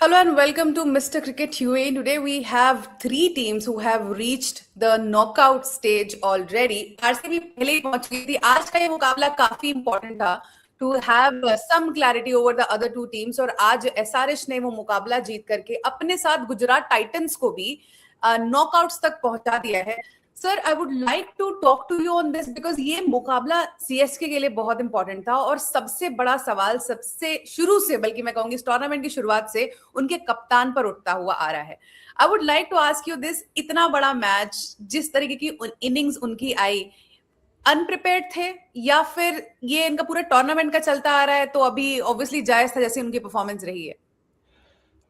Hello and welcome to Mr. Cricket UAE. Today we have three teams who have reached the knockout stage already. RCB पहले ही पहुंच गई थी. आज का ये मुकाबला काफी important था to have some clarity over the other two teams और आज एसआरएच ने वो मुकाबला जीत करके अपने साथ गुजरात टाइटंस को भी नॉकआउट्स तक पहुंचा दिया है. Sir I would like to talk to you on this because ये मुकाबला सीएसके के लिए बहुत इंपॉर्टेंट था और सबसे बड़ा सवाल सबसे शुरू से बल्कि मैं कहूंगी इस टूर्नामेंट की शुरुआत से उनके कप्तान पर उठता हुआ आ रहा है. I would like to ask you this, इतना बड़ा मैच, जिस तरीके की इनिंग्स उनकी आई, अनप्रिपेयर्ड थे या फिर ये इनका पूरा टूर्नामेंट का चलता आ रहा है तो अभी ऑब्वियसली जायज था जैसे उनकी परफॉर्मेंस रही है?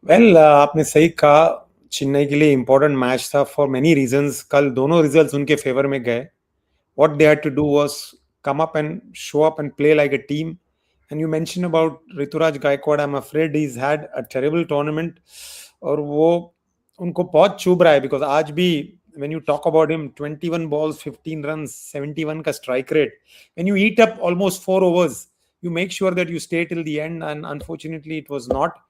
वेल आपने सही कहा, चेन्नई के लिए इंपॉर्टेंट मैच था फॉर मेनी रीजंस. कल दोनों रिजल्ट्स उनके फेवर में गए. What they had to do was come up and show up and play like a team. And you mention about Ruturaj Gaikwad, I am afraid he has had a terrible tournament और वो उनको बहुत चुभ रहा है बिकॉज आज भी when you talk about him, 21 balls, 15 runs, 71 ka strike rate. When you eat up almost 4 overs, you make sure that you stay till the end, and unfortunately it was not.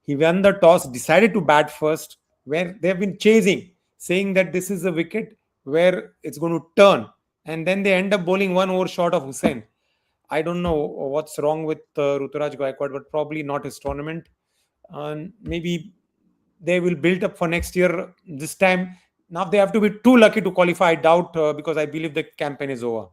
He won the toss, decided to bat first, where they have been chasing, saying that this is a wicket where it's going to turn, and then they end up bowling one over short of Hussain. I don't know what's wrong with Ruturaj Gaikwad, but probably not his tournament. And maybe they will build up for next year. This time, now they have to be too lucky to qualify. I doubt because I believe the campaign is over.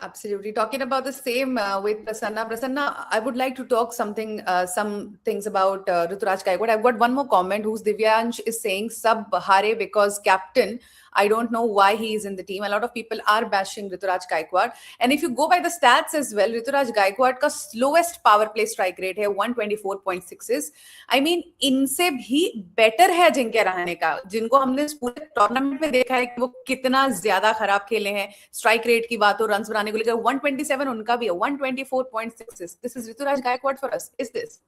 Absolutely. Talking about the same with Prasanna. Prasanna, I would like to talk some things about Ruturaj Gaikwad. I've got one more comment whose Divyansh is saying sub hare because captain. I don't know why he is in the team. A lot of people are bashing Ruturaj Gaikwad. And if you go by the stats as well, Ruturaj Gaikwad का slowest power play strike rate है 124.6. I mean, इनसे भी better है जिनके रहने का, जिनको हमने पूरे टूर्नामेंट में देखा है कि वो कितना ज्यादा खराब खेले हैं. स्ट्राइक रेट की बात हो, रन्स बनाने को लेकर 127 उनका भी है, 124.6. This is Ruturaj Gaikwad for us. Is this?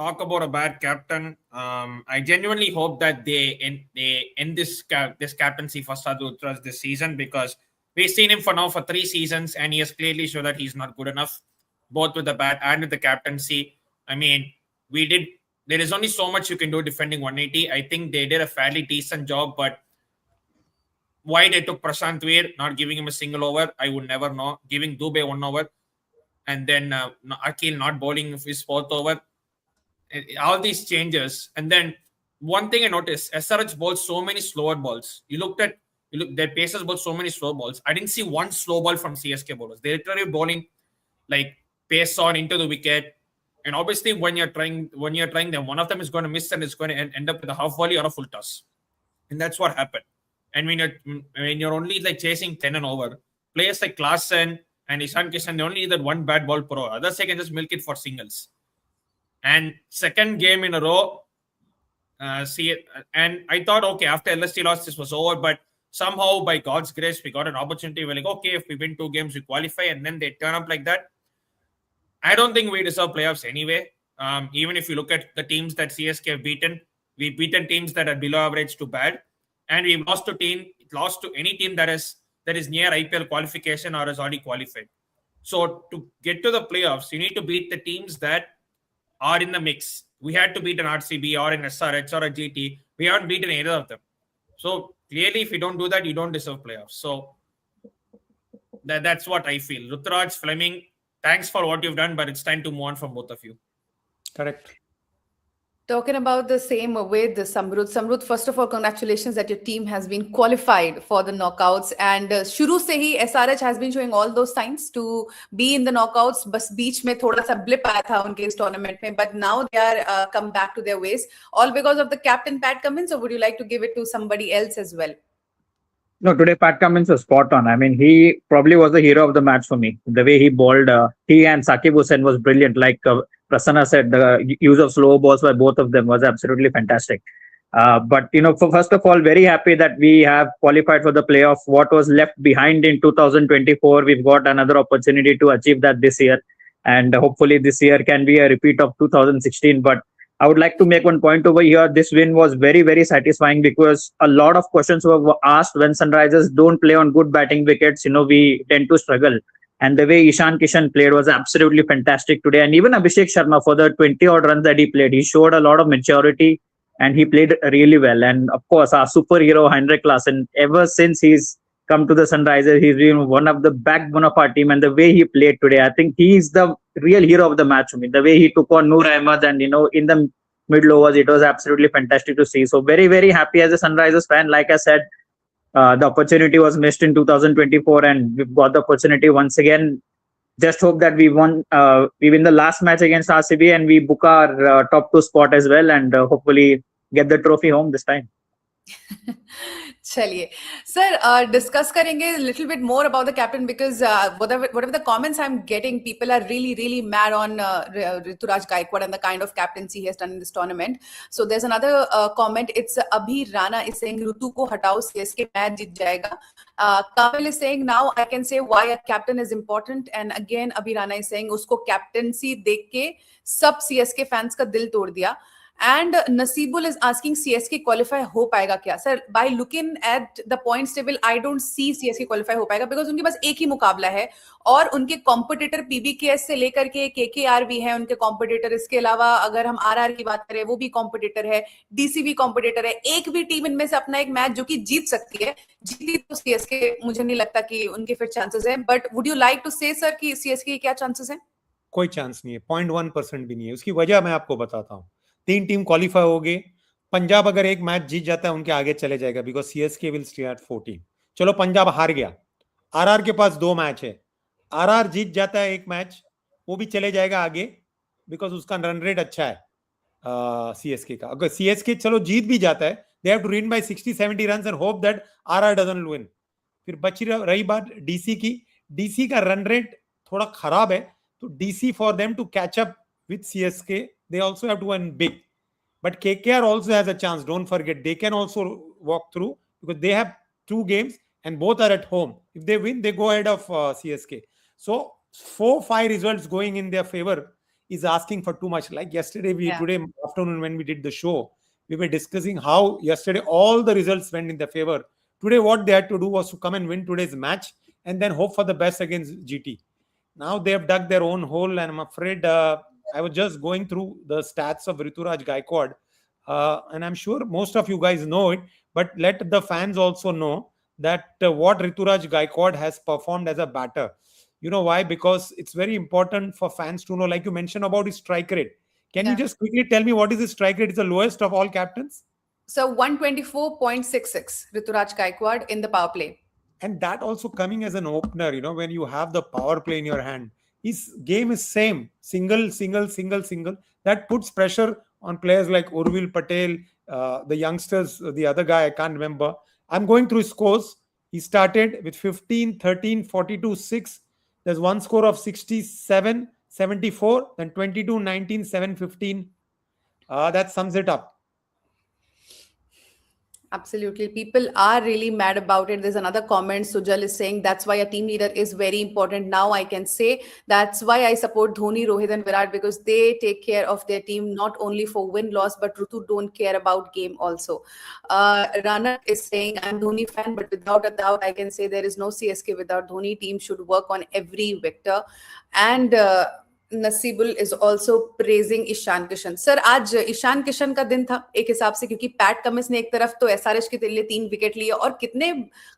Talk about a bad captain. I genuinely hope that they end this captaincy for Ruturaj this season, because we've seen him for 3 seasons and he has clearly shown that he's not good enough, both with the bat and with the captaincy. I mean, there is only so much you can do defending 180. I think they did a fairly decent job, but why they took Prashant Veer, not giving him a single over, I would never know. Giving Dubey 1 over and then Akil not bowling his 4th over. All these changes. And then one thing I noticed, SRH bowled so many slower balls. Their pacers bowled so many slow balls. I didn't see one slow ball from CSK bowlers. They're literally bowling like pace on into the wicket. And obviously when you're trying them, one of them is going to miss and it's going to end up with a half volley or a full toss. And that's what happened. And when you're only like chasing 10 and over, players like Klaasen and Ishan Kishan, they only need that one bad ball per over. Others they can just milk it for singles. And second game in a row, and I thought, okay, after LST loss, this was over. But somehow, by God's grace, we got an opportunity. We're like, okay, if we win 2 games, we qualify. And then they turn up like that. I don't think we deserve playoffs anyway. Even if you look at the teams that CSK have beaten, we've beaten teams that are below average to bad. And we've lost to any team that is near IPL qualification or has already qualified. So to get to the playoffs, you need to beat the teams that are in the mix. We had to beat an RCB or an SRH or a GT. We haven't beaten either of them. So clearly, if you don't do that, you don't deserve playoffs. So that's what I feel. Ruturaj, Fleming, thanks for what you've done, but it's time to move on from both of you. Correct. Talking about the same with Samrudh. Samrudh, first of all, congratulations that your team has been qualified for the knockouts. And shuru se hi SRH has been showing all those signs to be in the knockouts. Bas beech mein thoda sa blip aaya tha unke is tournament mein, but now they are come back to their ways. All because of the captain Pat Cummins, or would you like to give it to somebody else as well? No, today Pat Cummins was spot on. I mean, he probably was the hero of the match for me. The way he bowled, he and Saqib Hussain was brilliant. Like Prasanna said, the use of slow balls by both of them was absolutely fantastic. But, first of all, very happy that we have qualified for the playoff. What was left behind in 2024, we've got another opportunity to achieve that this year. And hopefully this year can be a repeat of 2016. But I would like to make one point over here. This win was very, very satisfying because a lot of questions were asked when Sunrisers don't play on good batting wickets. We tend to struggle. And the way Ishan Kishan played was absolutely fantastic today. And even Abhishek Sharma, for the 20 odd runs that he played, he showed a lot of maturity and he played really well. And of course, our superhero, Heinrich Klaassen, ever since he's come to the Sunrisers, he's been one of the backbone of our team. And the way he played today, I think he's the real hero of the match for me. The way he took on Noor Ahmed and, in the middle overs, it was absolutely fantastic to see. So very, very happy as a Sunrisers fan. Like I said, the opportunity was missed in 2024 and we've got the opportunity once again. Just hope that we win the last match against RCB and we book our top 2 spot as well and hopefully get the trophy home this time. चलिए sir discuss करेंगे little bit more about the captain because whatever the comments I'm getting, people are really mad on Rituraj Gaikwad and the kind of captaincy he has done in this tournament. So there's another comment. It's Abhi Rana is saying Ritu ko hatao, CSK match jeet jayega. Kamil is saying now I can say why a captain is important, and again Abhi Rana is saying usko captaincy dekh ke sab CSK fans ka dil tod diya. And Nasibul is asking CSK qualify हो पाएगा क्या? Sir, by looking at the points table, I don't see CSK qualify हो पाएगा because उनके पास एक ही मुकाबला है और उनके कॉम्पिटिटर PBKS से लेकर के KKR भी है उनके कॉम्पिटिटर. इसके अलावा अगर हम RR की बात करें वो भी कॉम्पिटिटर है, DC भी कॉम्पिटिटर है. एक भी टीम इनमें से अपना एक मैच जो कि जीत सकती है, जीती तो CSK मुझे नहीं लगता कि उनके फिर चांसेस है. But would you like to say sir कि CSK के क्या चांसेस है? कोई चांस नहीं है, 0.1% भी नहीं है. उसकी वजह मैं आपको बताता हूँ. 3 टीम क्वालिफाई हो गए. पंजाब अगर एक मैच जीत जाता है उनके आगे चले जाएगा because CSK will stay at 14. चलो पंजाब हार गया, आरआर के पास 2 मैच है, आरआर जीत जाता है एक मैच, वो भी चले जाएगा आगे बिकॉज उसका रन रेट अच्छा है सीएसके का. अगर सीएसके चलो जीत भी जाता है, they have to win by 60-70 runs and hope that RR doesn't win. फिर बची रही बात डीसी की. डीसी का रन रेट थोड़ा खराब है, तो DC for them to catch up with CSK, they also have to win big. But KKR also has a chance. Don't forget, they can also walk through because they have 2 games and both are at home. If they win, they go ahead of CSK. So 4-5 results going in their favor is asking for too much. Like yesterday, today afternoon when we did the show, we were discussing how yesterday all the results went in their favor. Today, what they had to do was to come and win today's match and then hope for the best against GT. Now they have dug their own hole, and I'm afraid I was just going through the stats of Rituraj Gaikwad, and I'm sure most of you guys know it, but let the fans also know that what Rituraj Gaikwad has performed as a batter. You know why? Because it's very important for fans to know, like you mentioned about his strike rate. Can you just quickly tell me what is his strike rate? It's the lowest of all captains. So 124.66 Rituraj Gaikwad in the power play. And that also coming as an opener, when you have the power play in your hand. His game is same, single. That puts pressure on players like Urvil Patel, the youngsters, the other guy, I can't remember. I'm going through his scores. He started with 15, 13, 42, 6. There's one score of 67, 74, then 22, 19, 7, 15. That sums it up. Absolutely. People are really mad about it. There's another comment. Sujal is saying that's why a team leader is very important. Now I can say that's why I support Dhoni, Rohit and Virat, because they take care of their team, not only for win-loss, but Ritu don't care about game also. Rana is saying I'm Dhoni fan, but without a doubt, I can say there is no CSK without Dhoni. Team should work on every vector. And Nasibul is also praising Ishan Kishan. Sir आज ईशान किशन का दिन था एक हिसाब से, क्योंकि PAT Cummins ने एक तरफ तो एसआरएच के लिए 3 विकेट लिए और कितने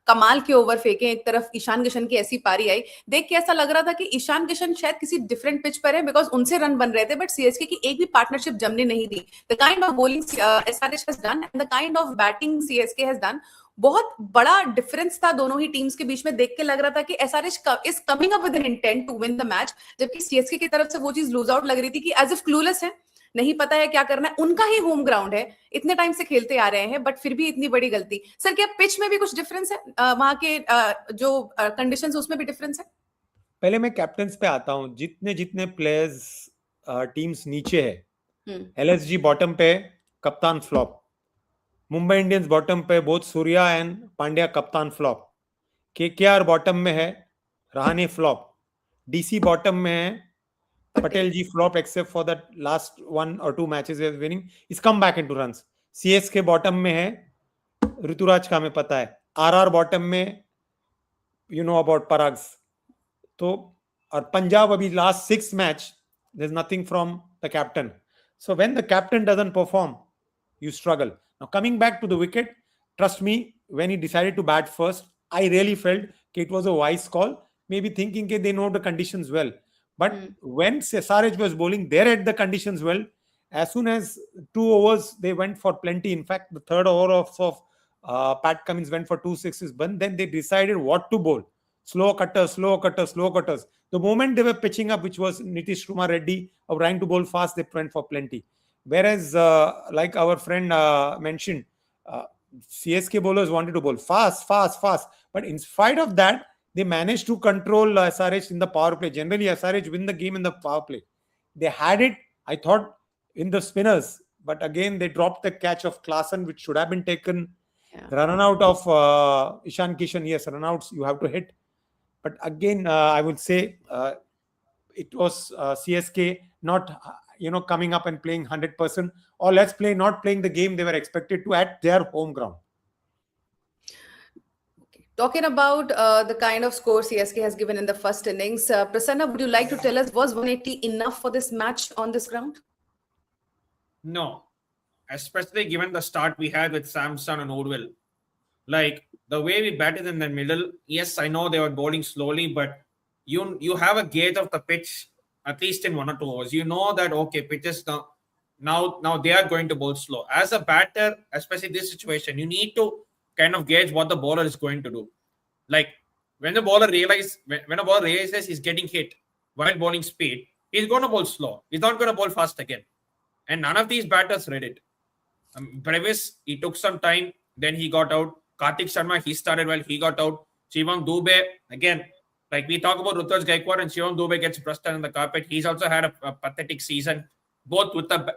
कमाल के ओवर फेंके, एक तरफ ईशान किशन की ऐसी पारी आई, देख के ऐसा लग रहा था कि ईशान किशन शायद किसी डिफरेंट पिच पर है बिकॉज उनसे रन बन रहे थे, बट सीएसके की एक भी पार्टनरशिप जमने नहीं दी. The kind of bowling SRH has done and the kind of batting CSK has done, बहुत बड़ा डिफरेंस था दोनों ही टीम्स के बीच में. देख के लग रहा था कि SRH is coming up with an intent to win the match, जबकि सीएसके की तरफ से वो चीज लूज आउट लग रही थी कि एज इफ क्लूलेस है, नहीं पता है क्या करना है. उनका ही होम ग्राउंड है, इतने टाइम से खेलते आ रहे हैं, बट फिर भी इतनी बड़ी गलती. सर क्या पिच में भी कुछ डिफरेंस है, वहां के जो कंडीशंस उसमें भी डिफरेंस है? पहले मैं कैप्टन्स पे आता हूं. जितने प्लेयर्स टीम्स नीचे है, एलएसजी बॉटम पे, कप्तान फ्लॉप. मुंबई इंडियंस बॉटम पे बोथ सूर्या एंड पांड्या कप्तान फ्लॉप. केकेआर बॉटम में है, रहाणे फ्लॉप. डीसी बॉटम में है, Patel ji flop except for the last 1 or 2 matches he is winning, is come back into runs. CSK bottom में है, ऋतुराज का हमें पता है. आरआर बॉटम में, यू नो अबाउट पराग्स. तो और पंजाब अभी last 6 match, there's nothing from the captain. So when the captain doesn't perform, you struggle. Now coming back to the wicket, trust me, when he decided to bat first, I really felt it was a wise call. Maybe thinking they know the conditions well. But when Cesarage was bowling, they read the conditions well. As soon as 2 overs, they went for plenty. In fact, the third over of Pat Cummins went for 2 sixes. But then they decided what to bowl. Slow cutters, slow cutters, slow cutters. The moment they were pitching up, which was Nitish Kumar Reddy, or trying to bowl fast, they went for plenty. Whereas, like our friend mentioned, CSK bowlers wanted to bowl fast, fast, fast. But in spite of that, they managed to control SRH in the power play. Generally, SRH win the game in the power play. They had it, I thought, in the spinners. But again, they dropped the catch of Klaasen, which should have been taken. Yeah. Run out of Ishan Kishan, yes, run outs you have to hit. But again, I would say it was CSK not coming up and playing 100%, or let's play not playing the game they were expected to at their home ground. Talking about the kind of score CSK has given in the first innings, Prasanna, would you like to tell us, was 180 enough for this match on this ground? No, especially given the start we had with Samson and Odwell. Like the way we batted in the middle, yes, I know they were bowling slowly, but you have a gauge of the pitch at least in 1 or 2 overs. You know that okay, pitches now they are going to bowl slow. As a batter, especially this situation, you need to kind of gauge what the bowler is going to do. Like when a bowler realizes he's getting hit while bowling speed, he's going to bowl slow. He's not going to bowl fast again. And none of these batters read it. Brevis, he took some time, then he got out. Kartik Sharma, he started well, he got out. Shivam Dube, again, like we talk about Rutraj Gaikwad and Shivam Dube gets brushed on the carpet. He's also had a pathetic season. Both with the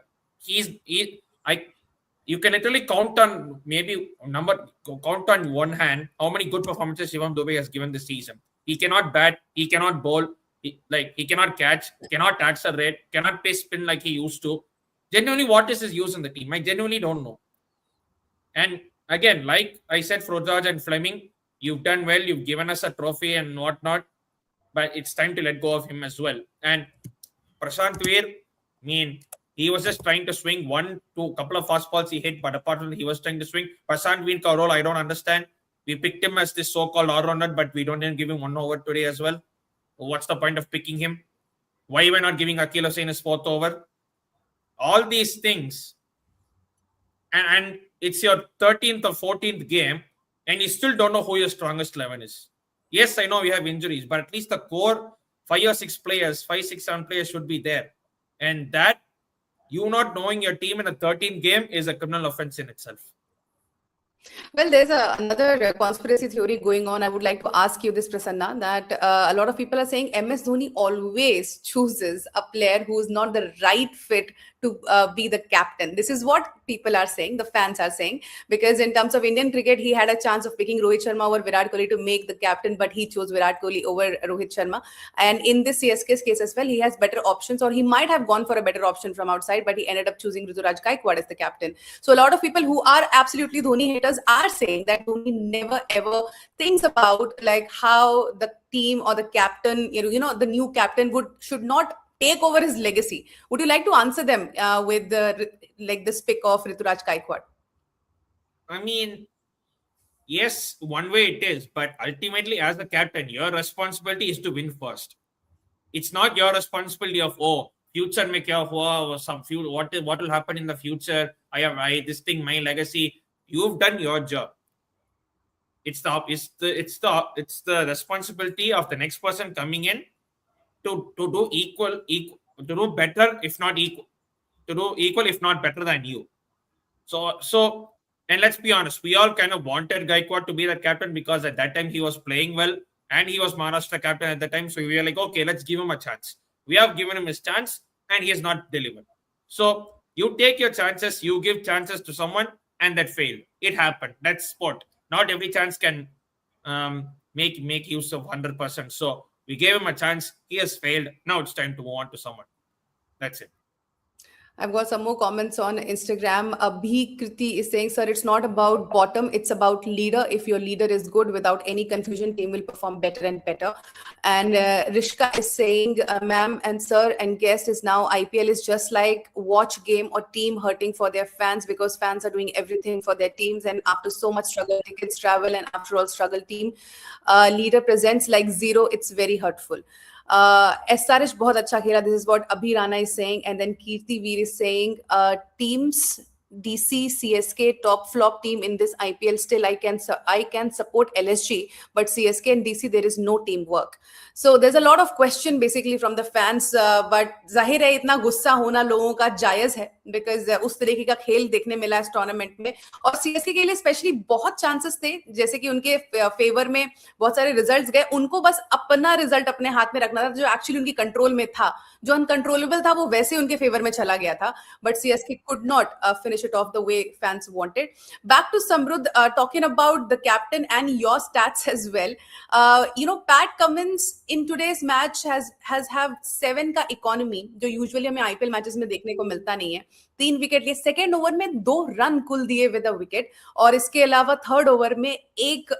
you can literally count on one hand how many good performances Shivam Dube has given this season. He cannot bat, he cannot bowl, he cannot catch, cannot accelerate, cannot play spin like he used to. Genuinely, what is his use in the team? I genuinely don't know. And again, like I said, Frojaj and Fleming, you've done well. You've given us a trophy and whatnot, but it's time to let go of him as well. And Prashant Veer, he was just trying to swing couple of fast balls he hit, but apart from that, he was trying to swing. Prashant Veer ka role, I don't understand. We picked him as this so-called all-rounder, but we don't even give him 1 over today as well. What's the point of picking him? Why we're not giving Akil Hussain his 4th over? All these things, and it's your 13th or 14th game, and you still don't know who your strongest 11 is. Yes, I know we have injuries, but at least the core 5 or 6 players, 5, 6, 7 players should be there. And that, you not knowing your team in a 13th game is a criminal offense in itself. Well, there's another conspiracy theory going on. I would like to ask you this, Prasanna, that a lot of people are saying MS Dhoni always chooses a player who is not the right fit to be the captain. This is what people are saying, the fans are saying, because in terms of Indian cricket, he had a chance of picking Rohit Sharma over Virat Kohli to make the captain, but he chose Virat Kohli over Rohit Sharma. And in this CSK's case as well, he has better options, or he might have gone for a better option from outside, but he ended up choosing Ruturaj Gaikwad as the captain. So a lot of people who are absolutely Dhoni haters are saying that Dhoni never ever thinks about like how the team or the captain, the new captain should not take over his legacy. Would you like to answer them with this pick of Ruturaj Gaikwad? Yes, one way it is, but ultimately as the captain, your responsibility is to win first. It's not your responsibility of future mein kya hua, or some what will happen in the future. This thing, my legacy. You've done your job. It's the responsibility of the next person coming in to do better, if not equal, to do equal, if not better than you. So, and let's be honest, we all kind of wanted Gaikwad to be the captain because at that time he was playing well and he was Maharashtra captain at the time. So we were like, okay, let's give him a chance. We have given him his chance and he has not delivered. So you take your chances, you give chances to someone, and that failed. It happened. That's sport. Not every chance can make use of 100%. So we gave him a chance. He has failed. Now it's time to move on to someone. That's it. I've got some more comments on Instagram. Abhi Kriti is saying, sir, it's not about bottom, it's about leader. If your leader is good, without any confusion, team will perform better and better. And Rishka is saying, ma'am and sir and guest is now IPL is just like watch game or team hurting for their fans because fans are doing everything for their teams. And after so much struggle, tickets, travel, and after all struggle, team leader presents like zero. It's very hurtful. SRH बहुत अच्छा खेला. This is what Abhi Rana is saying, and then Kirti Veer is saying, teams DC CSK top flop team in this IPL. Still, I can support LSG, but CSK and DC there is no teamwork. So there's a lot of question basically from the fans, but जाहिर है इतना गुस्सा होना लोगों का जायज है because उस तरीके का खेल देखने मिला इस टूर्नामेंट में. और सीएसके के लिए स्पेशली बहुत चांसेस थे, जैसे कि उनके फेवर में बहुत सारे रिजल्ट्स गए. उनको बस अपना रिजल्ट अपने हाथ में रखना था जो एक्चुअली उनकी कंट्रोल में था. जो अनकंट्रोलेबल था वो वैसे उनके फेवर में चला गया था, but CSK could not finish it off the way fans wanted. Back to Samrudh, talking about the captain and your stats as well. Pat Cummins in today's match has have 7 का economy, जो usually हमें IPL matches में देखने को मिलता नहीं है. 3 wicket लिए, सेकेंड ओवर में 2 रन कुल दिए विद अ विकेट, और इसके अलावा थर्ड ओवर में 1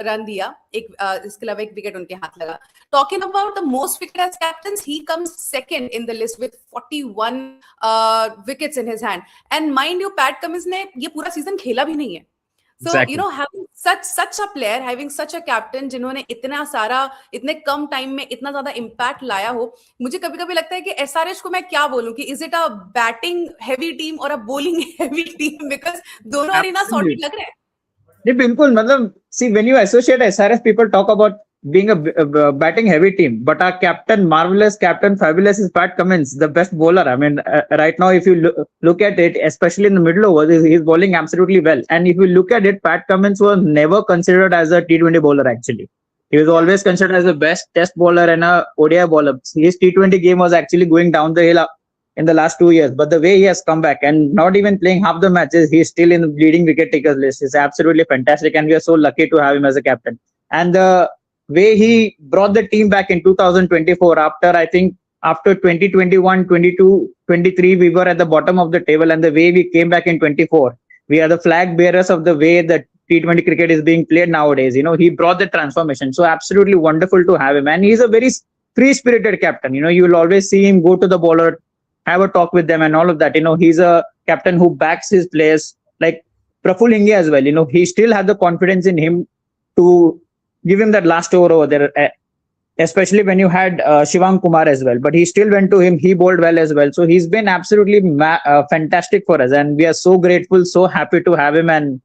रन दिया, इसके अलावा 1 विकेट उनके हाथ लगा. Talking about the most wicket as captains, he comes second in the list with 41 wickets in his hand. And mind you, Pat Cummins ने ये पूरा सीजन खेला भी नहीं है. So, Exactly. having such a player, having such a captain जिन्होंने इतना सारा, इतने कम टाइम में इतना ज्यादा इम्पैक्ट लाया हो, मुझे कभी कभी लगता है कि एसआरएच को मैं क्या बोलूं कि is it a batting heavy team or a bowling heavy team, because दोनों अरीना सॉर्टेड लग रहे हैं. जी बिल्कुल, मतलब see when you associate SRF, people talk about being a batting heavy team, but our captain, marvelous captain, fabulous is Pat Cummins, the best bowler. I mean, right now if you look at it, especially in the middle overs, he's bowling absolutely well. And if you look at it, Pat Cummins was never considered as a T20 bowler actually. He was always considered as the best test bowler and a ODI bowler. His T20 game was actually going down the hill in the last 2 years, but the way he has come back and not even playing half the matches, he's still in the leading wicket takers list is absolutely fantastic, and we are so lucky to have him as a captain. And the way he brought the team back in 2024, after 2021, 22, 23, we were at the bottom of the table, and the way we came back in 24, we are the flag bearers of the way that T20 cricket is being played nowadays. He brought the transformation. So absolutely wonderful to have him, and he's a very free-spirited captain. You will always see him go to the bowler, have a talk with them and all of that. He's a captain who backs his players, like Praful Inge as well. He still had the confidence in him to give him that last over there, especially when you had Shivang Kumar as well. But he still went to him. He bowled well as well. So he's been absolutely fantastic for us. And we are so grateful, so happy to have him. And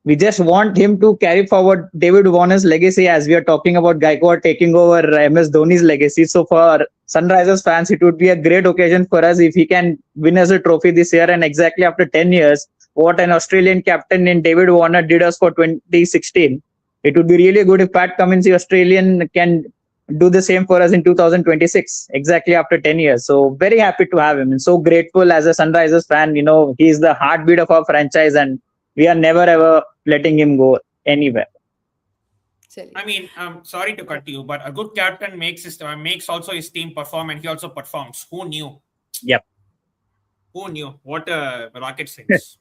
we just want him to carry forward David Warner's legacy, as we are talking about Gaikwad taking over MS Dhoni's legacy. So for Sunrisers fans, it would be a great occasion for us if he can win us a trophy this year. And exactly after 10 years, what an Australian captain in David Warner did us for 2016. It would be really good if Pat Cummins, the Australian, can do the same for us in 2026, exactly after 10 years. So very happy to have him, and so grateful as a Sunrisers fan. He's the heartbeat of our franchise, and we are never ever letting him go anywhere. I mean, I'm sorry to cut you, but a good captain makes also his team perform, and he also performs. Who knew? Yep. Who knew? What a rocket science.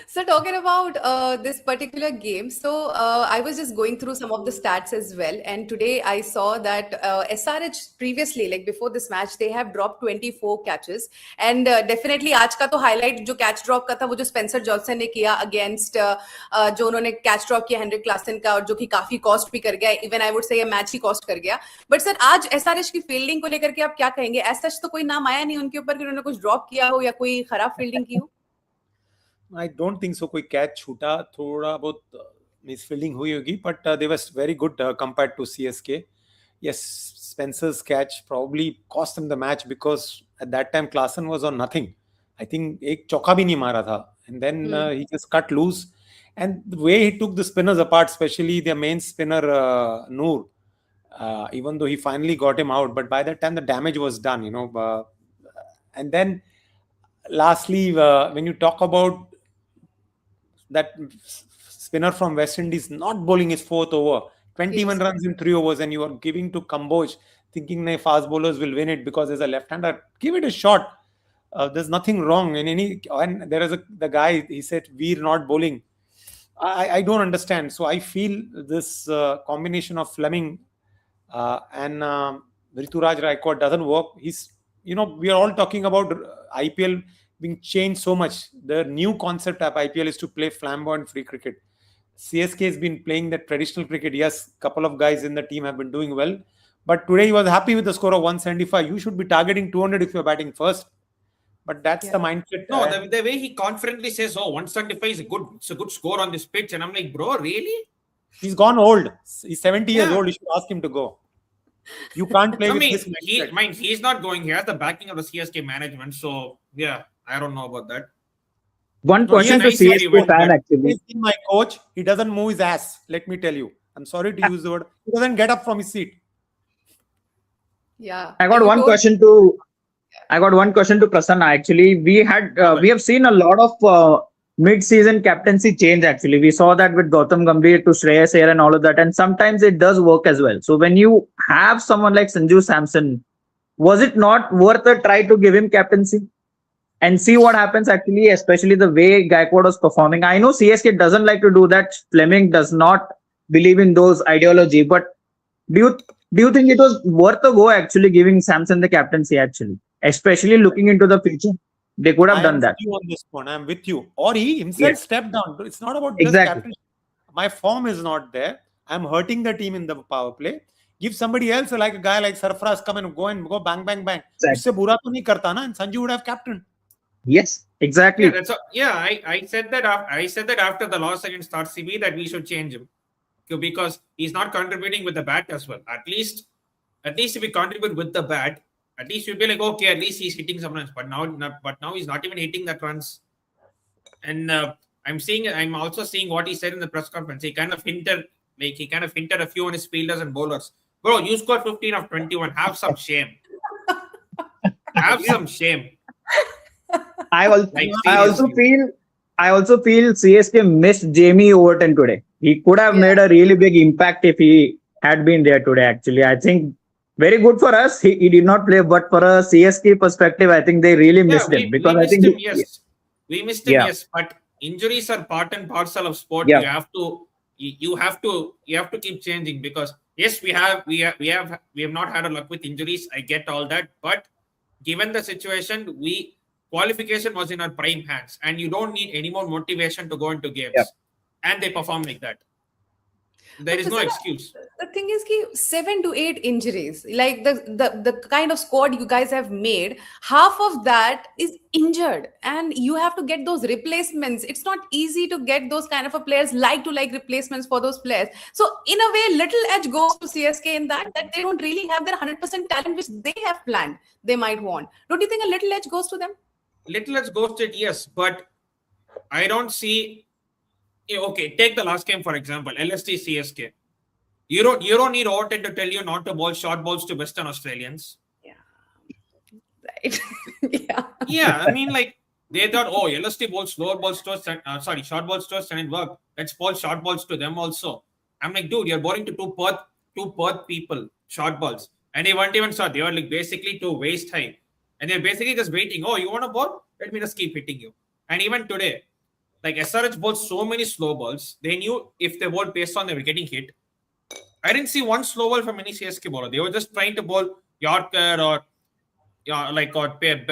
So talking about this particular game, so I was just going through some of the stats as well, and today I saw that SRH previously, like before this match, they have dropped 24 catches, and definitely आज का तो highlight जो catch drop का था वो जो Spencer Johnson ने किया against जो उन्होंने catch drop किया हेनरिक क्लासन का, और जो कि काफी cost भी कर गया, even I would say ये match ही cost कर गया. But सर आज SRH की फील्डिंग को लेकर के आप क्या कहेंगे? As such तो कोई नाम आया नहीं उनके ऊपर कि उन्होंने कुछ ड्रॉप किया हो या कोई खराब फील्डिंग की हो. I don't think so. कोई कैच छूटा, थोड़ा बहुत मिस फील्डिंग हुई होगी, but they were very good compared to CSK. Yes, Spencer's catch probably cost them the match because at that time Klaasen was on nothing. I think एक चौका भी नहीं मारा था, and then he just cut loose. And the way he took the spinners apart, especially the main spinner Noor, even though he finally got him out, but by that time the damage was done. And then lastly, when you talk about that spinner from West Indies not bowling his fourth over, 21 runs in 3 overs, and you are giving to Kamboj. thinking fast bowlers will win it because there's a left-hander. Give it a shot. There's nothing wrong in any. And there is the guy. He said we're not bowling. I don't understand. So I feel this combination of Fleming and Rituraj Raikwad doesn't work. We are all talking about IPL being changed so much. The new concept of IPL is to play flamboyant free cricket. CSK has been playing the traditional cricket. Yes, couple of guys in the team have been doing well. But today he was happy with the score of 175. You should be targeting 200 if you're batting first. But that's the mindset. No, the way he confidently says, 175 is a good score on this pitch. And I'm like, bro, really? He's gone old. He's 70 years old. You should ask him to go. You can't play with this mindset. He's not going. He has the backing of the CSK management. So, yeah, I don't know about that. One question to CSK fan, actually. He's my coach. He doesn't move his ass. Let me tell you. I'm sorry to use the word. He doesn't get up from his seat. Yeah. I got one question to Prasanna. Actually, we have seen a lot of mid-season captaincy change. Actually, we saw that with Gautam Gambhir to Shreyas Iyer and all of that, and sometimes it does work as well. So when you have someone like Sanju Samson, was it not worth a try to give him captaincy and see what happens? Actually, especially the way Gaikwad was performing. I know CSK doesn't like to do that. Fleming does not believe in those ideology, but do you think it was worth a go actually giving Samson the captaincy actually, especially looking into the future? They could have done that. I'm with you. Or he himself stepped down. It's not about just captaincy. My form is not there. I'm hurting the team in the power play. Give somebody else, like a guy like Sarfaraz, come and go bang, bang, bang. Usse bura to nahi karta na, and Sanju would have captained. Yes, exactly. I said that. I said that after the loss against RCB that we should change him because he's not contributing with the bat as well. At least if we contribute with the bat, at least you'd be like, okay, at least he's hitting some runs. But now he's not even hitting that runs. And I'm also seeing what he said in the press conference. He kind of hinted a few on his fielders and bowlers. Bro, you scored 15 of 21. Have some shame. Have some shame. I also feel CSK missed Jamie Overton today. He could have made a really big impact if he had been there today. Actually, I think very good for us. He did not play, but for a CSK perspective, I think they really missed him because I think we missed him. Yes, but injuries are part and parcel of sport. You have to keep changing because yes, we have not had a luck with injuries. I get all that, but given the situation, qualification was in our prime hands, and you don't need any more motivation to go into games. And they perform like that. There is no excuse. The thing is, 7 to 8 injuries, like the kind of squad you guys have made, half of that is injured, and you have to get those replacements. It's not easy to get those kind of players, like replacements for those players. So in a way, little edge goes to CSK in that they don't really have their 100% talent which they have planned. They might want. Don't you think a little edge goes to them? Little edge goes to it, yes, but I don't see. Okay, take the last game for example, LST CSK. You don't need Overton to tell you not to bowl short balls to Western Australians. Yeah, right. Yeah, I mean, like they thought, LST bowls short balls to us and work. Let's bowl short balls to them also. I'm like, dude, you're bowling to two Perth people short balls, and they weren't even short. They were like basically to waist high, and they're basically just waiting. Oh, you want to bowl? Let me just keep hitting you. And even today, like SRH bowled so many slow balls. They knew if they bowled based on they were getting hit. I didn't see one slow ball from any CSK bowler. They were just trying to bowl Yorker or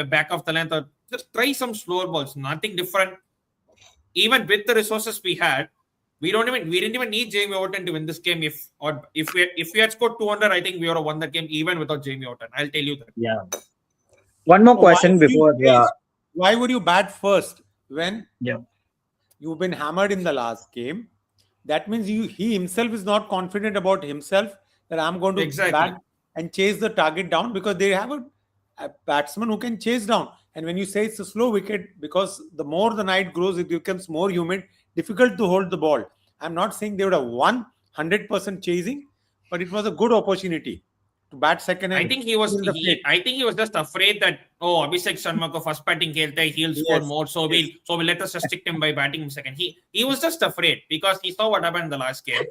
back of the length or just try some slower balls. Nothing different. Even with the resources we had, we didn't even need Jamie Overton to win this game. If we had scored 200, I think we would have won that game even without Jamie Overton. I'll tell you that. Yeah. One more question before. Why would you bat first when you've been hammered in the last game? That means he himself is not confident about himself that I'm going to bat and chase the target down because they have a batsman who can chase down. And when you say it's a slow wicket, because the more the night grows, it becomes more humid, difficult to hold the ball. I'm not saying they would have won 100% chasing, but it was a good opportunity to bat second. I think he was just afraid that Abhishek Sharma ko first batting khelte, he'll score more, so we'll let us restrict him by batting him second. He was just afraid because he saw what happened in the last game.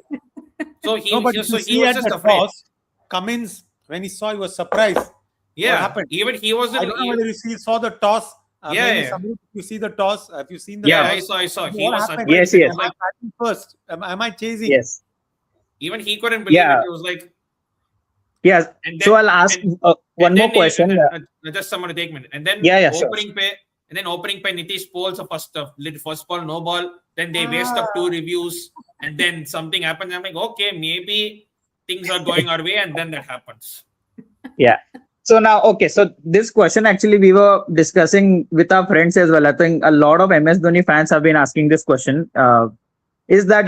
So he was just afraid. Cummins When he saw, he was surprised. Yeah, What happened? even he wasn't. I don't know whether you saw the toss. Yeah, Maybe yeah. Samir, you see the toss. Have you seen the Yeah, toss? I saw. He What was happened? surprised. Yes, He yes. was like, Am I batting first? Am I chasing? Yes. even he couldn't believe Yeah. it. He was like, Yes. and So then I'll ask and, one and more then question. just someone take a minute. And then Yeah, sure. opening pay Nitish bowls a first ball, no ball. Then they waste Ah. up 2 reviews, and then something happens. I'm like, okay, maybe things are going our way, and then that happens. Yeah. So now, okay. So this question actually we were discussing with our friends as well. I think a lot of MS Dhoni fans have been asking this question. Is that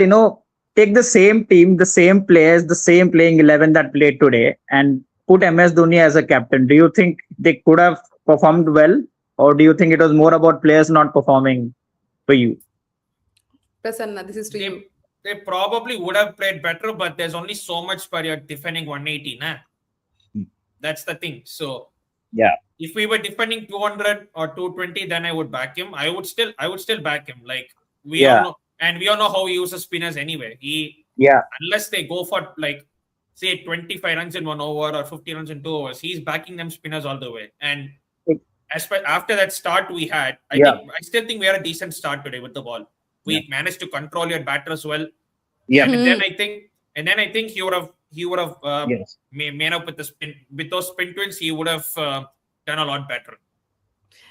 take the same team, the same players, the same playing 11 that played today, and put MS Dhoni as a captain? Do you think they could have performed well, or do you think it was more about players not performing for you? Prasanna, this is to you. They probably would have played better, but there's only so much per you're defending 180, nah. That's the thing. So Yeah. if we were defending 200 or 220, then I would back him. I would still back him. Like we all know, and we all know how he uses spinners anyway. Unless they go for like say 25 runs in 1 over or 50 runs in 2 overs, he's backing them spinners all the way. And after that start we had, I still think we had a decent start today with the ball. We managed to control your batters well. Yeah. And then I think he would have made up with those spin twins. He would have done a lot better.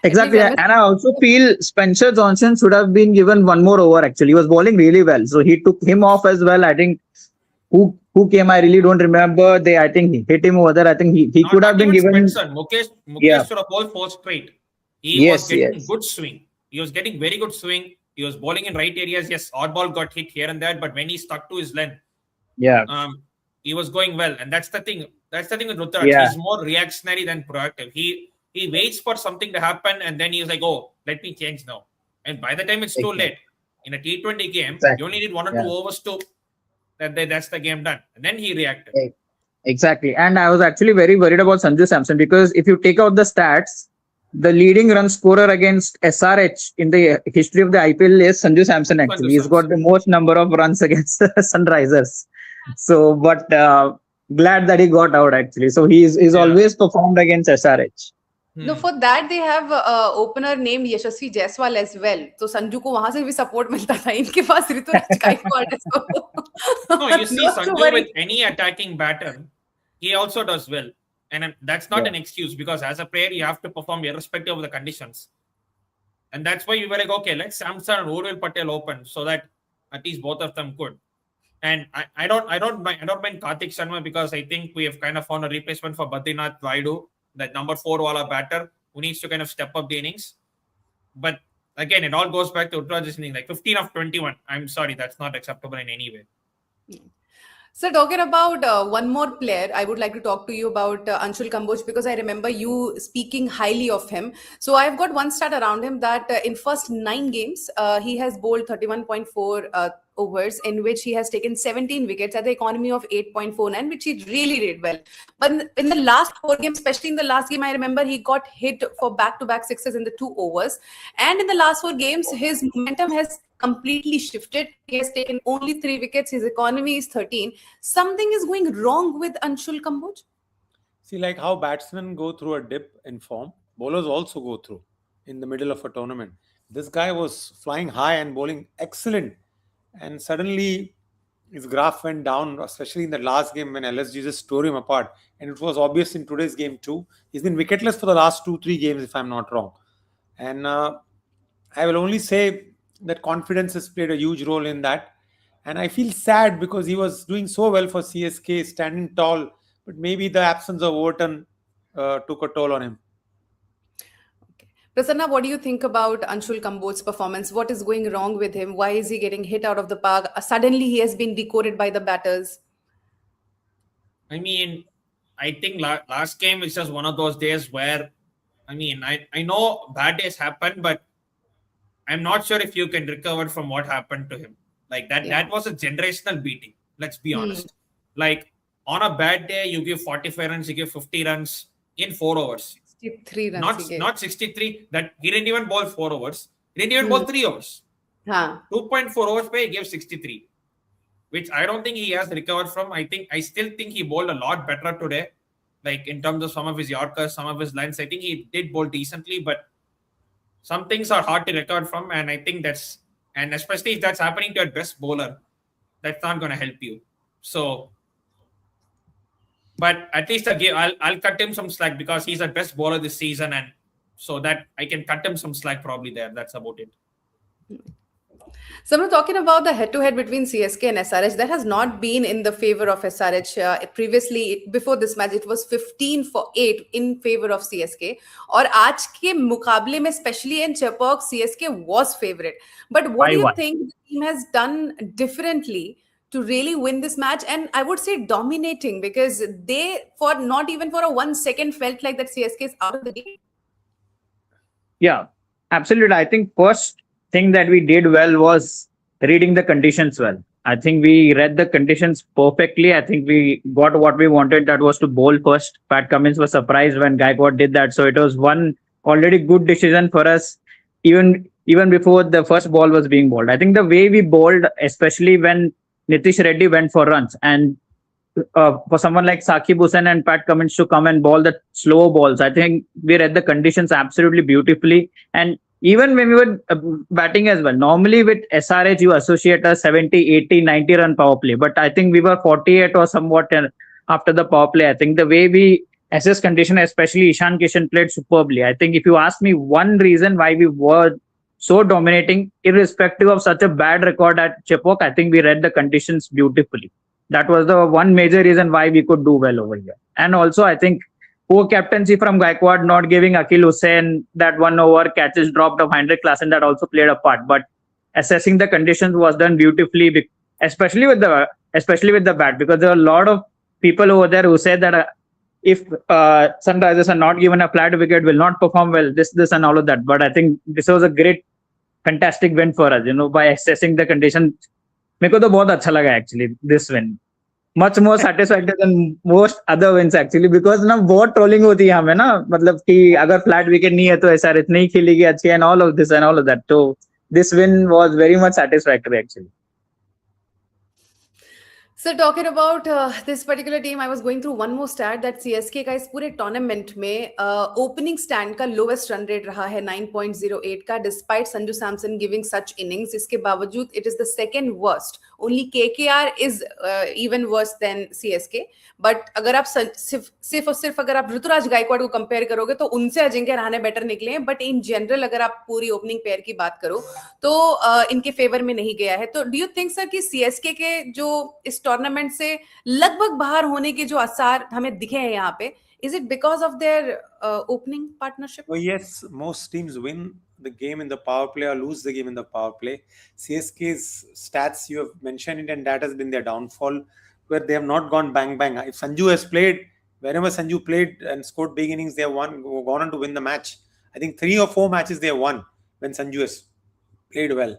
Exactly. And I also feel Spencer Johnson should have been given one more over. Actually, he was bowling really well, so he took him off as well. I think who came, I really don't remember. I think he hit him over there. I think he could have been given. Spencer. Mukesh should have bowled 4 straight. He was getting good swing. He was getting very good swing. He was bowling in right areas. Yes, odd ball got hit here and there, but when he stuck to his length, he was going well. And that's the thing. That's the thing with Rutraj. He's more reactionary than proactive. He waits for something to happen and then he's like, oh, let me change now. And by the time it's too late. In a T20 game, you only need 1 or 2 overs to that's the game done. And then he reacted. Exactly. And I was actually very worried about Sanju Samson, because if you take out the stats, the leading run scorer against SRH in the history of the IPL is Sanju Samson. Actually, he's got the most number of runs against Sunrisers. So, but glad that he got out actually. So he's always performed against SRH. No, for that they have opener named Yashasvi Jaiswal as well. So Sanju को वहां से भी support मिलता था. इनके पास ऋतुराज गायकवाड़ है. No, you see Sanju with any attacking batter, he also does well. And that's not an excuse, because as a player, you have to perform irrespective of the conditions. And that's why we were like, okay, let Samson and Urvil Patel open so that at least both of them could. And I don't mind Karthik Sharma, because I think we have kind of found a replacement for Badrinath Vaidu, that number 4 wala batter who needs to kind of step up the innings. But again, it all goes back to Utraj's inning, like 15 of 21. I'm sorry, that's not acceptable in any way. So talking about one more player, I would like to talk to you about Anshul Kamboj, because I remember you speaking highly of him. So I've got one stat around him that in first 9 games, he has bowled 31.4 overs, in which he has taken 17 wickets at the economy of 8.49, which he really did well. But in the last 4 games, especially in the last game, I remember he got hit for back-to-back sixes in the 2 overs. And in the last 4 games, his momentum has completely shifted. He has taken only 3 wickets. His economy is 13. Something is going wrong with Anshul Kamboj? See, like how batsmen go through a dip in form, bowlers also go through in the middle of a tournament. This guy was flying high and bowling excellent. And suddenly his graph went down, especially in the last game when LSG just tore him apart. And it was obvious in today's game too. He's been wicketless for the last 2-3 games, if I'm not wrong. And I will only say that confidence has played a huge role in that. And I feel sad because he was doing so well for CSK, standing tall. But maybe the absence of Overton took a toll on him. Prasanna, what do you think about Anshul Kamboj's performance? What is going wrong with him? Why is he getting hit out of the park? Suddenly he has been decoded by the batters. I mean, I think last game is just one of those days where, I mean, I know bad days happen, but I'm not sure if you can recover from what happened to him. Like that was a generational beating. Let's be honest. Like on a bad day, you give 45 runs, you give 50 runs in 4 overs. 63 runs. Not 63. That he didn't even bowl 4 overs. He didn't even bowl 3 overs. 2.4 overs by he gave 63, which I don't think he has recovered from. I still think he bowled a lot better today. Like in terms of some of his Yorkers, some of his lines, I think he did bowl decently, but some things are hard to recover from, and I think and especially if that's happening to your best bowler, that's not going to help you. So, but at least I'll cut him some slack because he's the best bowler this season, and so that I can cut him some slack probably there. That's about it. So I'm talking about the head-to-head between CSK and SRH. That has not been in the favor of SRH. Previously, before this match, it was 15-8 in favor of CSK. और आज के मुकाबले में, especially in Chepauk, CSK was favorite. But what do you think the team has done differently to really win this match? And I would say dominating, because they, for not even for a 1 second, felt like that CSK is out of the game. Yeah, absolutely. I think first thing that we did well was reading the conditions well. I think we read the conditions perfectly. I think we got what we wanted, that was to bowl first. Pat Cummins was surprised when Gaikwad did that. So it was one already good decision for us, even before the first ball was being bowled. I think the way we bowled, especially when Nitish Reddy went for runs, and for someone like Saqib Hussain and Pat Cummins to come and bowl the slow balls, I think we read the conditions absolutely beautifully. And even when we were batting as well, normally with SRH, you associate a 70, 80, 90 run power play. But I think we were 48 or somewhat after the power play. I think the way we assess condition, especially Ishan Kishan, played superbly. I think if you ask me one reason why we were so dominating, irrespective of such a bad record at Chepauk, I think we read the conditions beautifully. That was the one major reason why we could do well over here. And also, I think poor captaincy from Gaikwad, not giving Akil Hussain that 1 over, catches dropped of Heinrich Klaasen, that also played a part. But assessing the conditions was done beautifully, especially with the bat, because there are a lot of people over there who said that if Sunrisers are not given a flat wicket, will not perform well, this and all of that. But I think this was a great, fantastic win for us, by assessing the conditions. मेरे को तो बहुत अच्छा लगा actually this win. Much more satisfactory than most other wins actually, because ना बहुत trolling होती है हमें ना, मतलब कि अगर flat wicket नहीं है तो SRH नहीं खेलेगी अच्छी, and all of this and all of that. So this win was very much satisfactory actually. So talking about this particular team, I was going through one more stat that CSK का इस पूरे tournament में opening stand का lowest run rate रहा है 9.08 का, despite Sanju Samson giving such innings. इसके बावजूद it is the second worst. Only KKR is even worse than CSK. But अगर आप सिर्फ और सिर्फ अगर आप ऋतुराज गायकवाड को कंपेयर करोगे तो उनसे अजिंक्य रहाणे बेटर निकले हैं. बट इन जनरल अगर आप पूरी ओपनिंग पेयर की बात करो तो इनके फेवर में नहीं गया है. तो डू यू थिंक सर कि सीएसके के जो इस टूर्नामेंट से लगभग बाहर होने के जो आसार हमें दिखे हैं यहाँ पे, is it because of their opening partnership? Oh yes, most teams win the game in the power play or lose the game in the power play. CSK's stats, you have mentioned it, and that has been their downfall, where they have not gone bang bang. If Sanju has played, wherever Sanju played and scored big innings, they have gone on to win the match. I think 3 or 4 matches they have won when Sanju has played well.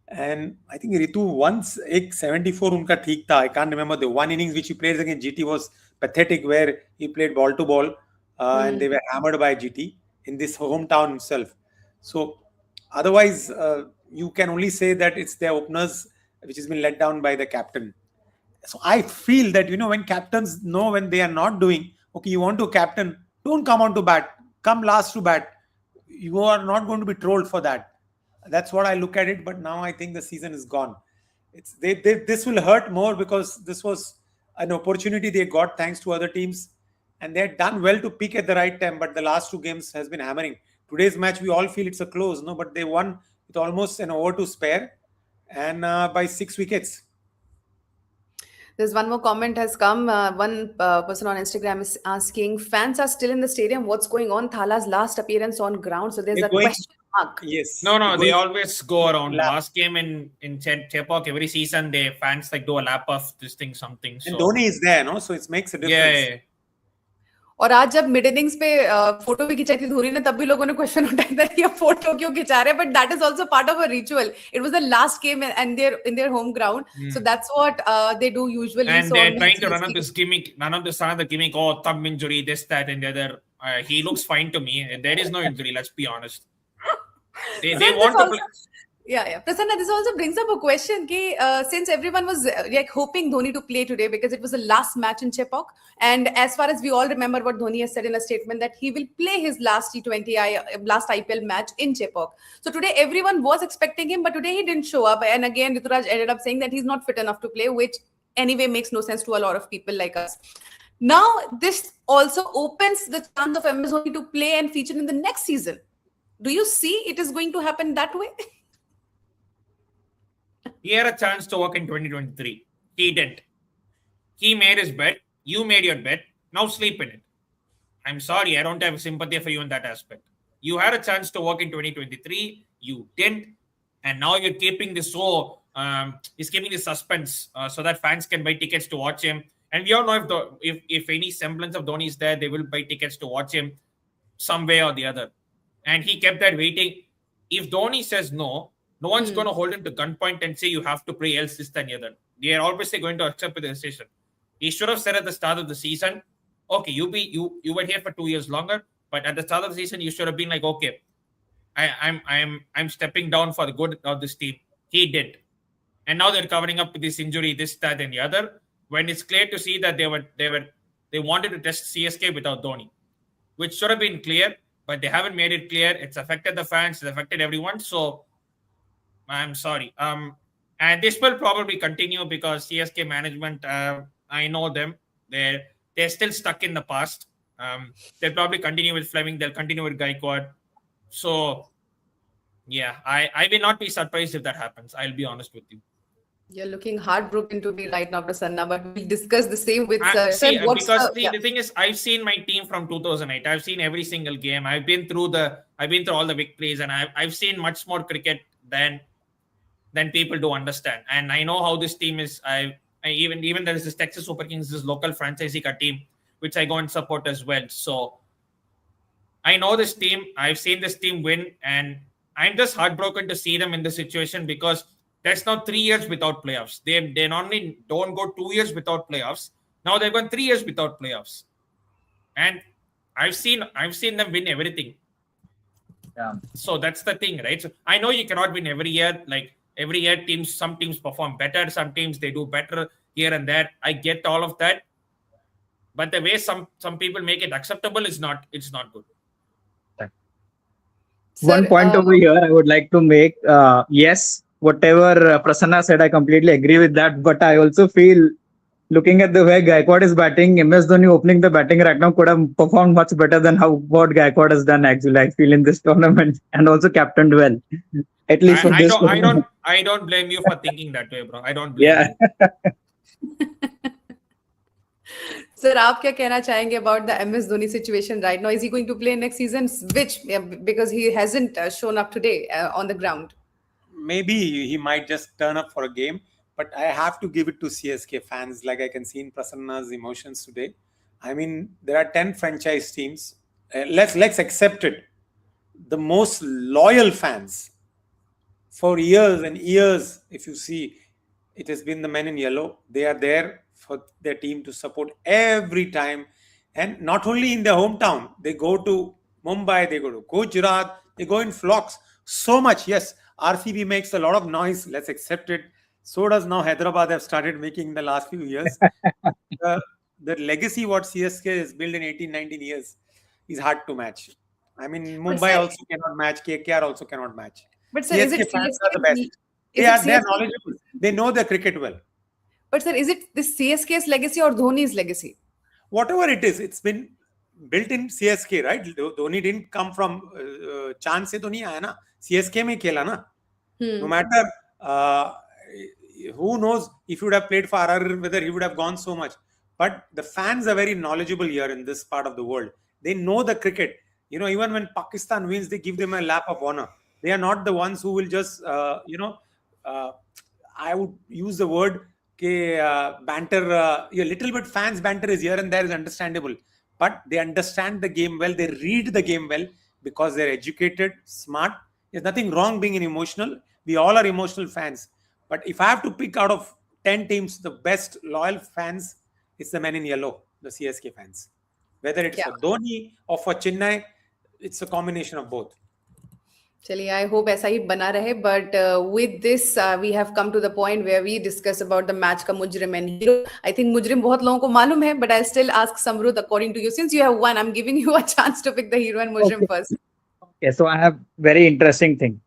And I think Ritu once 74 unka theek tha. I can't remember the one innings which he played against GT was pathetic, where he played ball to ball and they were hammered by GT in this hometown himself. So otherwise, you can only say that it's their openers which has been let down by the captain. So I feel that, when captains know when they are not doing, okay, you want to captain, don't come on to bat, come last to bat. You are not going to be trolled for that. That's what I look at it. But now I think the season is gone. This will hurt more because this was an opportunity they got thanks to other teams. And they had done well to pick at the right time. But the last 2 games has been hammering. Today's match, we all feel it's a close, no? But they won with almost an over to spare and by 6 wickets. There's one more comment has come. One person on Instagram is asking, fans are still in the stadium. What's going on? Thala's last appearance on ground. So there's a question mark. Yes. No, they always go around. Last game in Chepauk, every season, the fans do a lap of this thing, something. And Dhoni is there, no? So it makes a difference. Yeah. और आज जब mid innings पे photo भी खिंचाई थी धोनी ने, तब भी लोगों ने क्वेश्चन उठाया था ये फोटो क्यों खिंचा रहे हैं. But that is also part of a ritual. It was the last game and there in their home ground, so that's what they do usually. And they're trying to run up this gimmick, another gimmick, thumb injury, this, that, and the other. He looks fine to me, and there is no injury. Let's be honest. They want to play. Yeah. Prasanna, this also brings up a question. Since everyone was like hoping Dhoni to play today because it was the last match in Chepauk, and as far as we all remember what Dhoni has said in a statement that he will play his last last IPL match in Chepauk. So today everyone was expecting him, but today he didn't show up. And again, Rituraj ended up saying that he's not fit enough to play, which anyway makes no sense to a lot of people like us. Now, this also opens the chance of MS Dhoni to play and feature in the next season. Do you see it is going to happen that way? He had a chance to work in 2023. He didn't. He made his bet. You made your bet. Now sleep in it. I'm sorry, I don't have sympathy for you in that aspect. You had a chance to work in 2023. You didn't. And now you're keeping this he's keeping the suspense so that fans can buy tickets to watch him. And we all know if any semblance of Dhoni is there, they will buy tickets to watch him some way or the other. And he kept that waiting. If Dhoni says no, no one's going to hold him to gunpoint and say you have to play else this than the other. They are obviously going to accept the decision. He should have said at the start of the season, okay, you were here for 2 years longer, but at the start of the season you should have been like, okay, I'm stepping down for the good of this team. He did, and now they're covering up this injury, this, that, and the other. When it's clear to see that they wanted to test CSK without Dhoni, which should have been clear, but they haven't made it clear. It's affected the fans, it's affected everyone. So I'm sorry. And this will probably continue because CSK management, I know them. They're still stuck in the past. They'll probably continue with Fleming. They'll continue with Gaikwad. So, yeah, I will not be surprised if that happens. I'll be honest with you. You're looking heartbroken to me right now, Prasanna, but we'll discuss the same with because the the thing is, I've seen my team from 2008. I've seen every single game. I've been through all the big plays, and I've seen much more cricket than people do understand. And I know how this team is. I even there is this Texas Super Kings, this local franchise team, which I go and support as well. So I know this team. I've seen this team win, and I'm just heartbroken to see them in this situation because that's now 3 years without playoffs. They normally don't go 2 years without playoffs. Now they've gone 3 years without playoffs, and I've seen them win everything. Yeah. So that's the thing, right? So I know you cannot win every year. Like every year, some teams perform better. Some teams they do better here and there. I get all of that, but the way some people make it acceptable is not. It's not good. One point over here I would like to make. Yes, whatever Prasanna said, I completely agree with that. But I also feel, looking at the way Gaikwad is batting, MS Dhoni opening the batting right now could have performed much better than what Gaikwad has done. Actually, I feel in this tournament, and also captained well. At least for this tournament. I don't blame you for thinking that way, bro. I don't blame you. Sir, आप क्या कहना चाहेंगे about the MS Dhoni situation right now? Is he going to play next season? Because he hasn't shown up today on the ground. Maybe he might just turn up for a game, but I have to give it to CSK fans. Like I can see in Prasanna's emotions today. I mean, there are 10 franchise teams. Let's accept it. The most loyal fans for years and years, if you see, it has been the men in yellow. They are there for their team to support every time. And not only in their hometown, they go to Mumbai, they go to Gujarat, they go in flocks. So much, yes, RCB makes a lot of noise. Let's accept it. So does now Hyderabad have started making in the last few years. The legacy what CSK has built in 18, 19 years is hard to match. I mean, Mumbai also cannot match. KKR also cannot match. But sir, CSK fans are the best. They are knowledgeable. They know the cricket well. But sir, is it this CSK's legacy or Dhoni's legacy? Whatever it is, it's been built in CSK, right? Dhoni didn't come from Chand se to nahi aaya na. CSK mein khela na. No matter who knows if he would have played for RR, whether he would have gone so much. But the fans are very knowledgeable here in this part of the world. They know the cricket. You know, even when Pakistan wins, they give them a lap of honor. They are not the ones who will just, I would use the word banter. A little bit fans banter is here and there is understandable. But they understand the game well. They read the game well because they're educated, smart. There's nothing wrong being an emotional. We all are emotional fans. But if I have to pick out of 10 teams, the best loyal fans, it's the men in yellow, the CSK fans. Whether it's for Dhoni or for Chennai, it's a combination of both. चलिए, I hope ऐसा ही बना रहे. But with this, we have come to the point where we discuss about the match का मुजरिम and hero. I think मुजरिम बहुत लोगों को मालूम है, but I'll still ask Samrud according to you. Since you have won, I'm giving you a chance to pick the hero and मुजरिम Okay. first. Okay, so I have very interesting thing.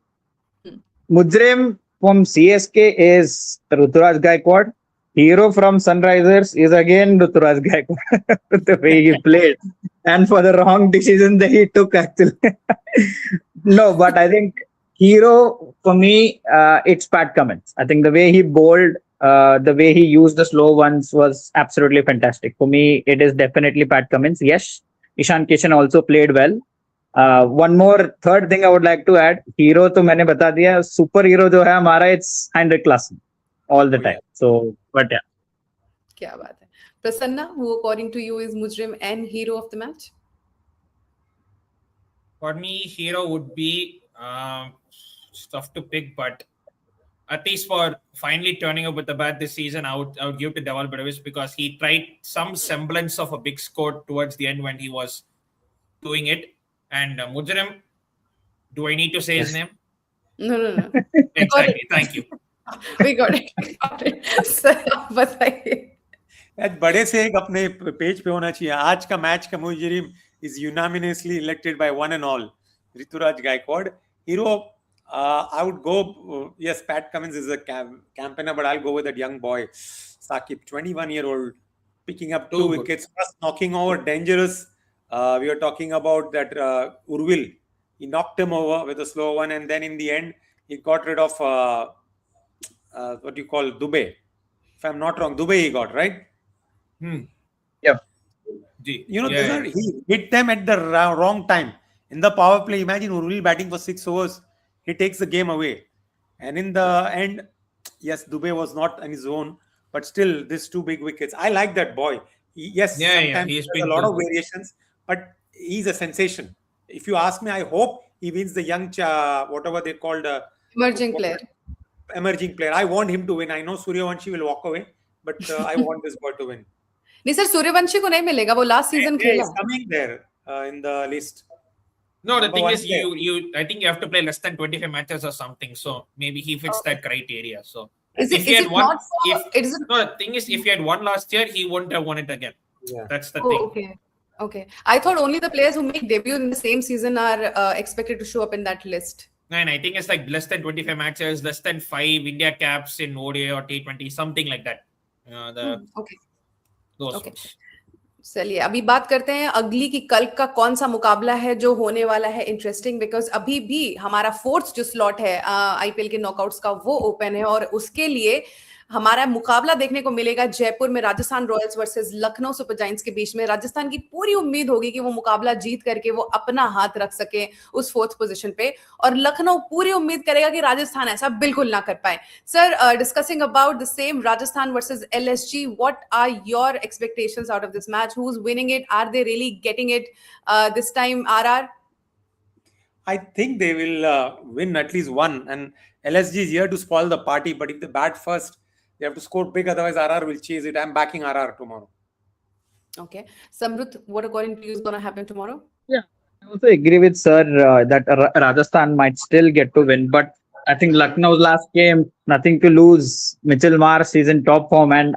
Hmm. Mujrim from CSK is Ruturaj Gaikwad. Hero from Sunrisers is again Ruturaj Gaikwad. The way he played and for the wrong decision that he took actually. No, but I think hero for me, it's Pat Cummins. I think the way he bowled, the way he used the slow ones was absolutely fantastic. For me, it is definitely Pat Cummins. Yes, Ishan Kishan also played well. One more third thing I would like to add, hero तो मैंने बता दिया, super hero जो है हमारा it's Heinrich Klaassen all the Oh, yeah. time. So, but yeah. क्या बात है. Prasanna, who according to you is मुजरिम and hero of the match? For me, hero would be tough to pick, but at least for finally turning up with the bat this season, I would give to Deval Brevis because he tried some semblance of a big score towards the end when he was doing it. And Mujrim, do I need to say his name? No. Exactly. Thank you. We got it. Sir, आप बताइए. आज बड़े से एक अपने page पे होना चाहिए. आज का मैच का मुजरिम is unanimously elected by one and all. Rituraj Gaikwad. Hero, I would go, yes, Pat Cummins is a campaigner, but I'll go with that young boy, Sakib, 21-year-old, picking up two Too good. wickets, plus knocking over dangerous. We were talking about that Urvil. He knocked him over with a slow one, and then in the end, he got rid of what do you call Dubey. If I'm not wrong, Dubey he got, right? Yeah. You know, he hit them at the wrong time. In the power play, imagine Urvil batting for 6 overs. He takes the game away. And in the end, yes, Dubey was not on his own, but still, these two big wickets. I like that boy. Sometimes he's there's been a lot good. of variations, but he's a sensation. If you ask me, I hope he wins the young, whatever they called Emerging player. emerging player. I want him to win. I know Suryavanshi will walk away, but I want this boy to win. नहीं sir, Suryavanshi को नहीं मिलेगा, वो last season खेला. He's coming there in the list. No, the Number thing one is, player. I think you have to play less than 25 matches or something. So maybe he fits that criteria. So Is if it he had won, not for, is it? no, the thing is, if he had won last year, he wouldn't have won it again. Yeah. That's the Oh, thing. okay. I thought only the players who make debut in the same season are expected to show up in that list. And I think it's like less than 25 matches, less than 5 India caps in ODI or T20, something like that. Okay. Those Okay. ones. चलिए, अभी बात करते हैं अगली की कल का कौन सा मुकाबला है जो होने वाला है इंटरेस्टिंग, बिकॉज अभी भी हमारा फोर्थ जो स्लॉट है आईपीएल के नॉकआउट्स का वो ओपन है और उसके लिए हमारा मुकाबला देखने को मिलेगा जयपुर में Rajasthan Royals versus Lucknow super giants के बीच में. राजस्थान की पूरी उम्मीद होगी कि वो मुकाबला जीत करके वो अपना हाथ रख सके उस फोर्थ पोजीशन पे, और लखनऊ पूरी उम्मीद करेगा कि राजस्थान ऐसा बिल्कुल ना कर पाए. Sir, discussing about the same Rajasthan versus LSG, what are your expectations out of this match? Who is winning it? Are they really getting it this time? RR? I think they will win at least one, and LSG is here to spoil the party. But if they bat first, they have to score big. Otherwise, RR will chase it. I'm backing RR tomorrow. Okay. Samrut, what according to you is going to happen tomorrow? Yeah, I also agree with Sir that Rajasthan might still get to win, but I think Lucknow's last game, nothing to lose. Mitchell Marsh is in top form, and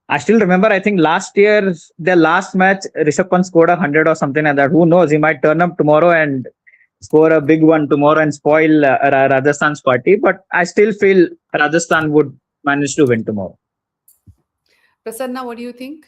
I still remember, I think last year, their last match, Rishabh Pant scored 100 or something like that. Who knows? He might turn up tomorrow and score a big one tomorrow and spoil Rajasthan's party. But I still feel Rajasthan would manage to win tomorrow. Prasanna, what do you think?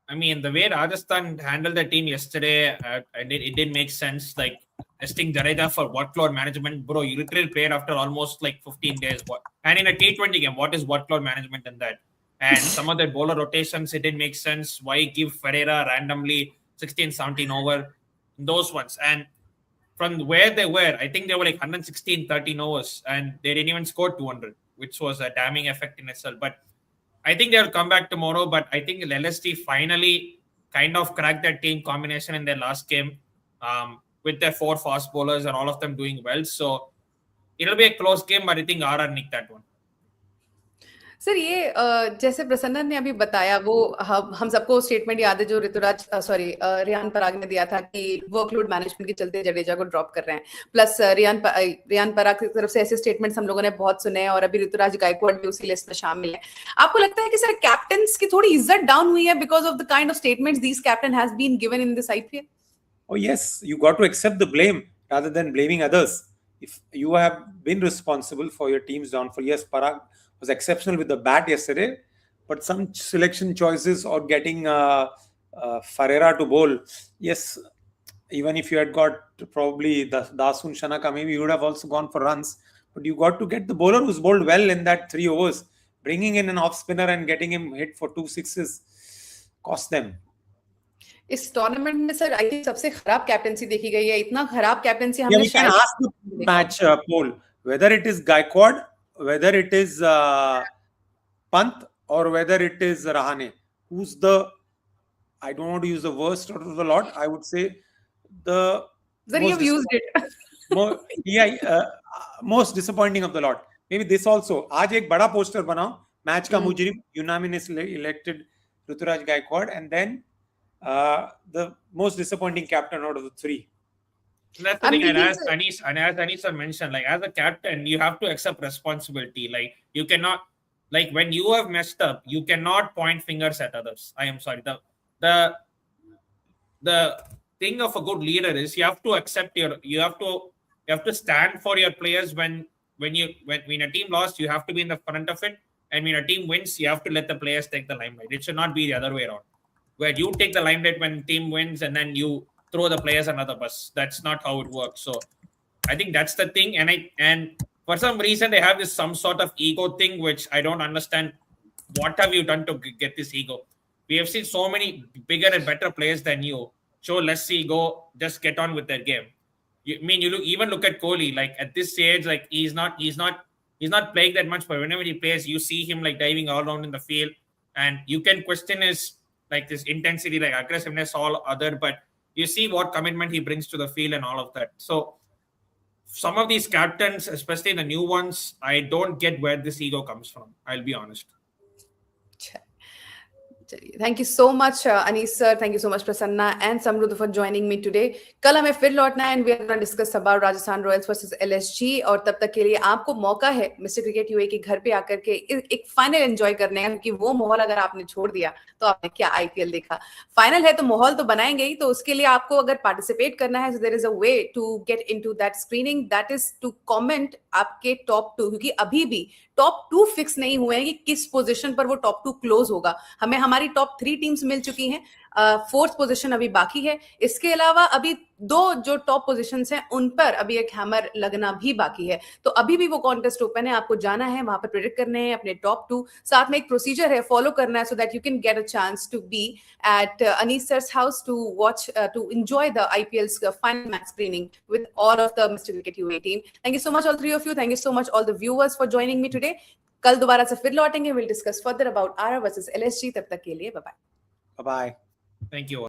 I mean, the way Rajasthan handled the team yesterday, it didn't make sense. Like, testing Jadeja for workload management. Bro, you literally played after almost like 15 days. And in a T20 game, what is workload management in that? And some of the bowler rotations, it didn't make sense. Why give Ferreira randomly 16, 17 over? Those ones. And from where they were, I think they were like 116, 13 overs. And they didn't even score 200, which was a damning effect in itself. But I think they'll come back tomorrow, but I think LST finally kind of cracked that team combination in their last game with their 4 fast bowlers and all of them doing well. So it'll be a close game, but I think RR nicked that one. Sir ये जैसे प्रसन्ना ने अभी बताया वो हम सबको statement याद है जो ऋतुराज रियान पराग ने दिया था कि वर्कलोड मैनेजमेंट के चलते जडेजा को ड्रॉप कर रहे हैं, प्लस रियान पराग की तरफ से ऐसे स्टेटमेंट्स हम लोगों ने बहुत सुने हैं और अभी ऋतुराज गायकवाड़ भी उसी लिस्ट में शामिल है। आपको लगता है कि सर कैप्टन्स की थोड़ी इज्जत डाउन हुई है because of the kind of statements these captain has been given in this IPL? Oh, yes, you got to accept the blame rather than blaming others. If you have been responsible for your team's downfall, yes, Parag was exceptional with the bat yesterday, but some selection choices or getting Ferreira to bowl, yes, even if you had got probably Dasun Shanaka, maybe you would have also gone for runs, but you got to get the bowler who's bowled well in that 3 overs. Bringing in an off spinner and getting him hit for 2 sixes cost them. इस tournament में sir I think सबसे खराब captaincy देखी गई है, इतना खराब captaincy Yeah, हमने we can ask the match poll whether it is Gaikwad, whether it is Pant, or whether it is Rahane. Who's the, I don't want to use the worst out of the lot. I would say the Sir, you've used it. most disappointing of the lot. Maybe this also. आज एक बड़ा poster बनाओ, match का मुजरिम unanimously elected Ruturaj Gaikwad, and then the most disappointing captain out of the 3. That's the thing. And as Anisa mentioned, like as a captain, you have to accept responsibility. Like you cannot, like when you have messed up, you cannot point fingers at others. I am sorry. The thing of a good leader is you have to accept you have to stand for your players when a team lost, you have to be in the front of it, and when a team wins, you have to let the players take the limelight. It should not be the other way around, where you take the limelight when team wins and then you throw the players under the bus. That's not how it works. So I think that's the thing. And for some reason they have this some sort of ego thing, which I don't understand. What have you done to get this ego? We have seen so many bigger and better players than you. Show less ego, just get on with their game. You look at Kohli, like at this stage, like he's not playing that much, but whenever he plays, you see him like diving all around in the field, and you can question his like this intensity, like aggressiveness, all other, but you see what commitment he brings to the field and all of that. So some of these captains, especially the new ones, I don't get where this ego comes from. I'll be honest. Thank you so much, Anis sir. Thank you so much, Prasanna and Samruddha for joining me today. कल हमें फिर लौटना है and we are going to discuss about Rajasthan Royals versus LSG. और तब तक के लिए आपको मौका है मिस्टर क्रिकेट यूए के घर पे आकर के एक फाइनल एंजॉय करने का, क्योंकि वो माहौल अगर आपने छोड़ दिया तो आपने क्या आईपीएल देखा. फाइनल है तो माहौल तो बनाएंगे ही, तो उसके लिए आपको अगर पार्टिसिपेट करना है, so there is a way to get into that screening, that is to comment आपके टॉप 2, क्योंकि अभी भी टॉप 2 फिक्स नहीं हुए हैं कि किस पोजीशन पर वो टॉप 2 क्लोज होगा. हमें हमारी टॉप 3 टीम्स मिल चुकी हैं, 4th पोजीशन अभी बाकी है. इसके अलावा अभी 2 जो टॉप पोजीशंस हैं उन पर अभी एक हैमर लगना भी बाकी है. तो अभी भी वो कॉन्टेस्ट ओपन है, आपको जाना है वहां पर प्रेडिक्ट करने हैं अपने टॉप 2. साथ में एक प्रोसीजर है, फॉलो करना है, so that you can get a chance to be at Anees sir's house to watch to enjoy the IPL's final match screening with all of the Mr. Cricket UAE team. Thank you so much all 3 of you. Thank you so much all the viewers for joining me today. कल दोबारा से फिर लौटेंगे. We'll discuss further about RR versus LSG. तब तक के लिए bye bye. Bye bye. Thank you.